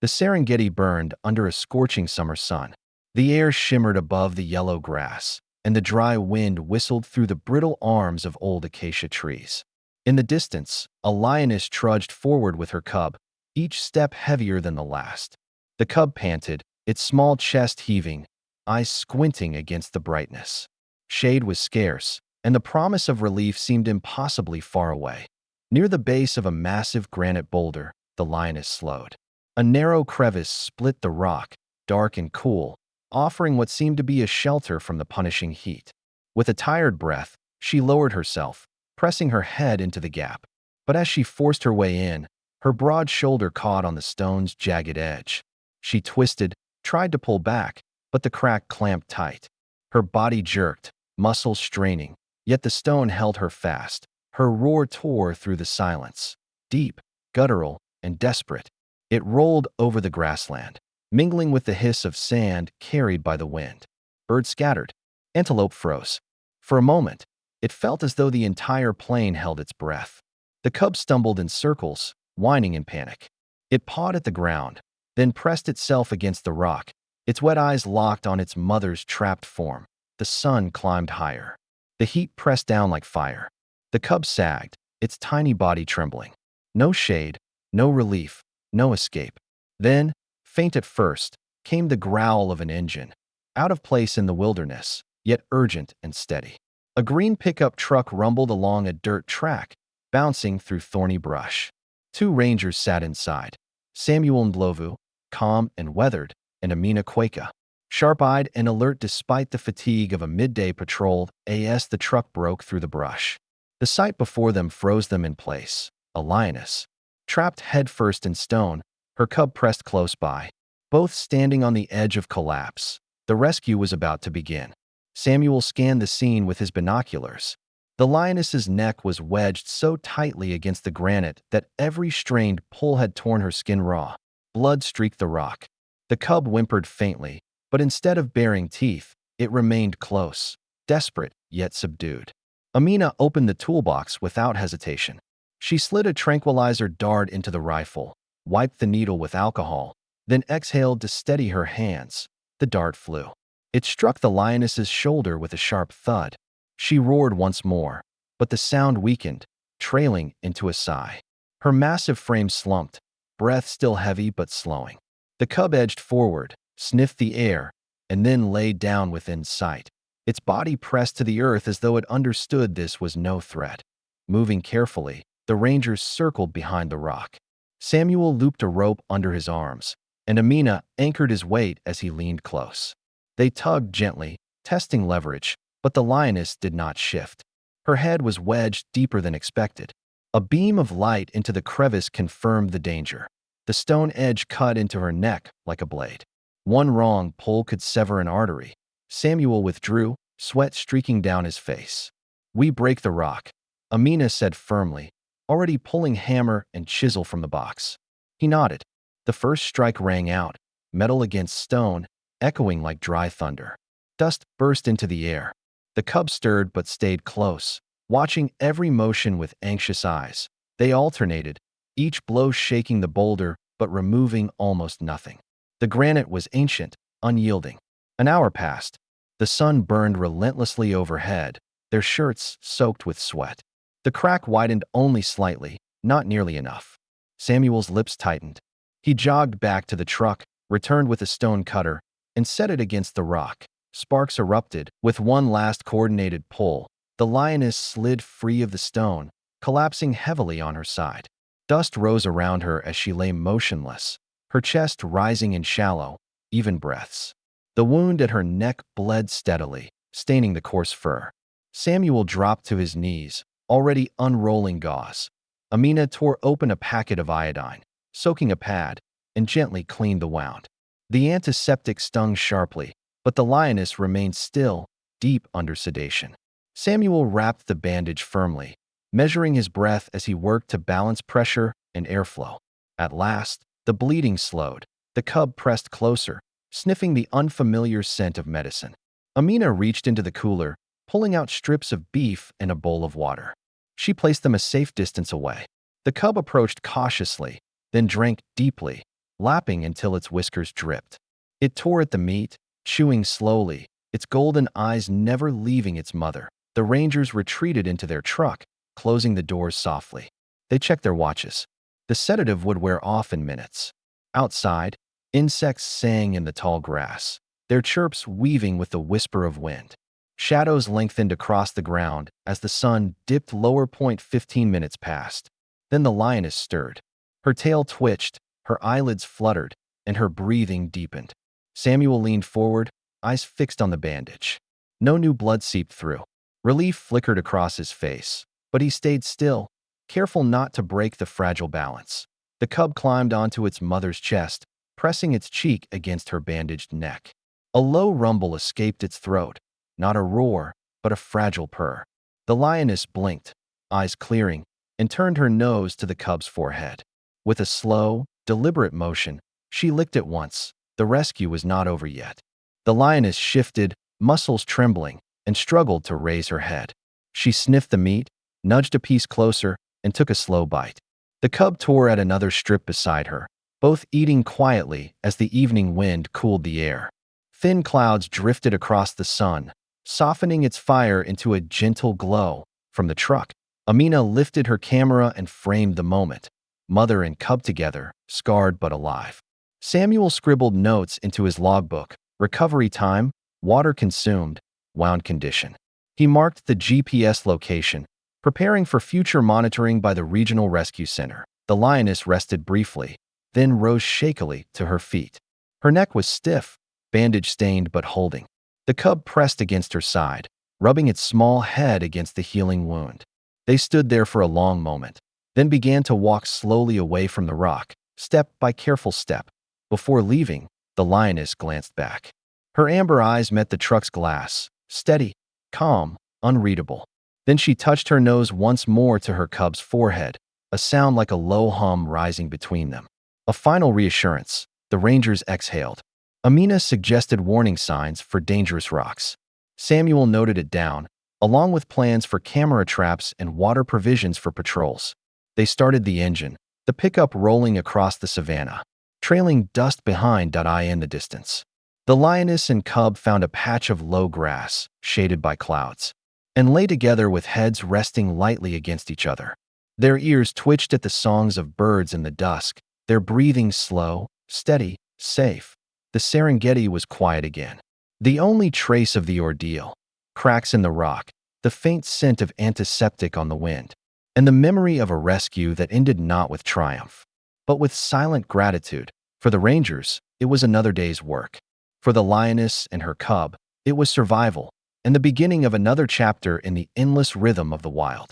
The Serengeti burned under a scorching summer sun. The air shimmered above the yellow grass, and the dry wind whistled through the brittle arms of old acacia trees. In the distance, a lioness trudged forward with her cub, each step heavier than the last. The cub panted, its small chest heaving, eyes squinting against the brightness. Shade was scarce, and the promise of relief seemed impossibly far away. Near the base of a massive granite boulder, the lioness slowed. A narrow crevice split the rock, dark and cool, offering what seemed to be a shelter from the punishing heat. With a tired breath, she lowered herself, pressing her head into the gap. But as she forced her way in, her broad shoulder caught on the stone's jagged edge. She twisted, tried to pull back, but the crack clamped tight. Her body jerked, muscles straining, yet the stone held her fast. Her roar tore through the silence, deep, guttural, and desperate. It rolled over the grassland, mingling with the hiss of sand carried by the wind. Birds scattered. Antelope froze. For a moment, it felt as though the entire plain held its breath. The cub stumbled in circles, whining in panic. It pawed at the ground, then pressed itself against the rock, its wet eyes locked on its mother's trapped form. The sun climbed higher. The heat pressed down like fire. The cub sagged, its tiny body trembling. No shade, no relief, no escape. Then, faint at first, came the growl of an engine, out of place in the wilderness, yet urgent and steady. A green pickup truck rumbled along a dirt track, bouncing through thorny brush. Two rangers sat inside, Samuel Ndlovu, calm and weathered, and Amina Kweka, sharp-eyed and alert despite the fatigue of a midday patrol. As the truck broke through the brush, the sight before them froze them in place. A lioness, trapped headfirst in stone, her cub pressed close by, both standing on the edge of collapse. The rescue was about to begin. Samuel scanned the scene with his binoculars. The lioness's neck was wedged so tightly against the granite that every strained pull had torn her skin raw. Blood streaked the rock. The cub whimpered faintly, but instead of baring teeth, it remained close, desperate yet subdued. Amina opened the toolbox without hesitation. She slid a tranquilizer dart into the rifle, wiped the needle with alcohol, then exhaled to steady her hands. The dart flew. It struck the lioness's shoulder with a sharp thud. She roared once more, but the sound weakened, trailing into a sigh. Her massive frame slumped, breath still heavy but slowing. The cub edged forward, sniffed the air, and then lay down within sight. Its body pressed to the earth as though it understood this was no threat. Moving carefully, the rangers circled behind the rock. Samuel looped a rope under his arms, and Amina anchored his weight as he leaned close. They tugged gently, testing leverage, but the lioness did not shift. Her head was wedged deeper than expected. A beam of light into the crevice confirmed the danger. The stone edge cut into her neck like a blade. One wrong pull could sever an artery. Samuel withdrew, sweat streaking down his face. "We break the rock," Amina said firmly, already pulling hammer and chisel from the box. He nodded. The first strike rang out, metal against stone, echoing like dry thunder. Dust burst into the air. The cub stirred but stayed close, watching every motion with anxious eyes. They alternated, each blow shaking the boulder but removing almost nothing. The granite was ancient, unyielding. An hour passed. The sun burned relentlessly overhead, their shirts soaked with sweat. The crack widened only slightly, not nearly enough. Samuel's lips tightened. He jogged back to the truck, returned with a stone cutter, and set it against the rock. Sparks erupted. With one last coordinated pull, the lioness slid free of the stone, collapsing heavily on her side. Dust rose around her as she lay motionless, her chest rising in shallow, even breaths. The wound at her neck bled steadily, staining the coarse fur. Samuel dropped to his knees, already unrolling gauze. Amina tore open a packet of iodine, soaking a pad, and gently cleaned the wound. The antiseptic stung sharply, but the lioness remained still, deep under sedation. Samuel wrapped the bandage firmly, measuring his breath as he worked to balance pressure and airflow. At last, the bleeding slowed. The cub pressed closer, sniffing the unfamiliar scent of medicine. Amina reached into the cooler, pulling out strips of beef and a bowl of water. She placed them a safe distance away. The cub approached cautiously, then drank deeply, lapping until its whiskers dripped. It tore at the meat, chewing slowly, its golden eyes never leaving its mother. The Rangers retreated into their truck, closing the doors softly. They checked their watches. The sedative would wear off in minutes. Outside, insects sang in the tall grass, their chirps weaving with the whisper of wind. Shadows lengthened across the ground as the sun dipped lower. 15 minutes passed. Then the lioness stirred. Her tail twitched, her eyelids fluttered, and her breathing deepened. Samuel leaned forward, eyes fixed on the bandage. No new blood seeped through. Relief flickered across his face, but he stayed still, careful not to break the fragile balance. The cub climbed onto its mother's chest, pressing its cheek against her bandaged neck. A low rumble escaped its throat, not a roar, but a fragile purr. The lioness blinked, eyes clearing, and turned her nose to the cub's forehead. With a slow, deliberate motion, she licked it once. The rescue was not over yet. The lioness shifted, muscles trembling, and struggled to raise her head. She sniffed the meat, nudged a piece closer, and took a slow bite. The cub tore at another strip beside her, both eating quietly as the evening wind cooled the air. Thin clouds drifted across the sun, softening its fire into a gentle glow. From the truck, Amina lifted her camera and framed the moment. Mother and cub together, scarred but alive. Samuel scribbled notes into his logbook: recovery time, water consumed, wound condition. He marked the GPS location, preparing for future monitoring by the Regional Rescue Center. The lioness rested briefly, then rose shakily to her feet. Her neck was stiff, bandage-stained but holding. The cub pressed against her side, rubbing its small head against the healing wound. They stood there for a long moment, then began to walk slowly away from the rock, step by careful step. Before leaving, the lioness glanced back. Her amber eyes met the truck's glass, steady, calm, unreadable. Then she touched her nose once more to her cub's forehead, a sound like a low hum rising between them. A final reassurance. The Rangers exhaled. Amina suggested warning signs for dangerous rocks. Samuel noted it down, along with plans for camera traps and water provisions for patrols. They started the engine, the pickup rolling across the savannah, trailing dust behind. In the distance, the lioness and cub found a patch of low grass, shaded by clouds, and lay together with heads resting lightly against each other. Their ears twitched at the songs of birds in the dusk, their breathing slow, steady, safe. The Serengeti was quiet again. The only trace of the ordeal, cracks in the rock, the faint scent of antiseptic on the wind, and the memory of a rescue that ended not with triumph, but with silent gratitude. For the Rangers, it was another day's work. For the lioness and her cub, it was survival, and the beginning of another chapter in the endless rhythm of the wild.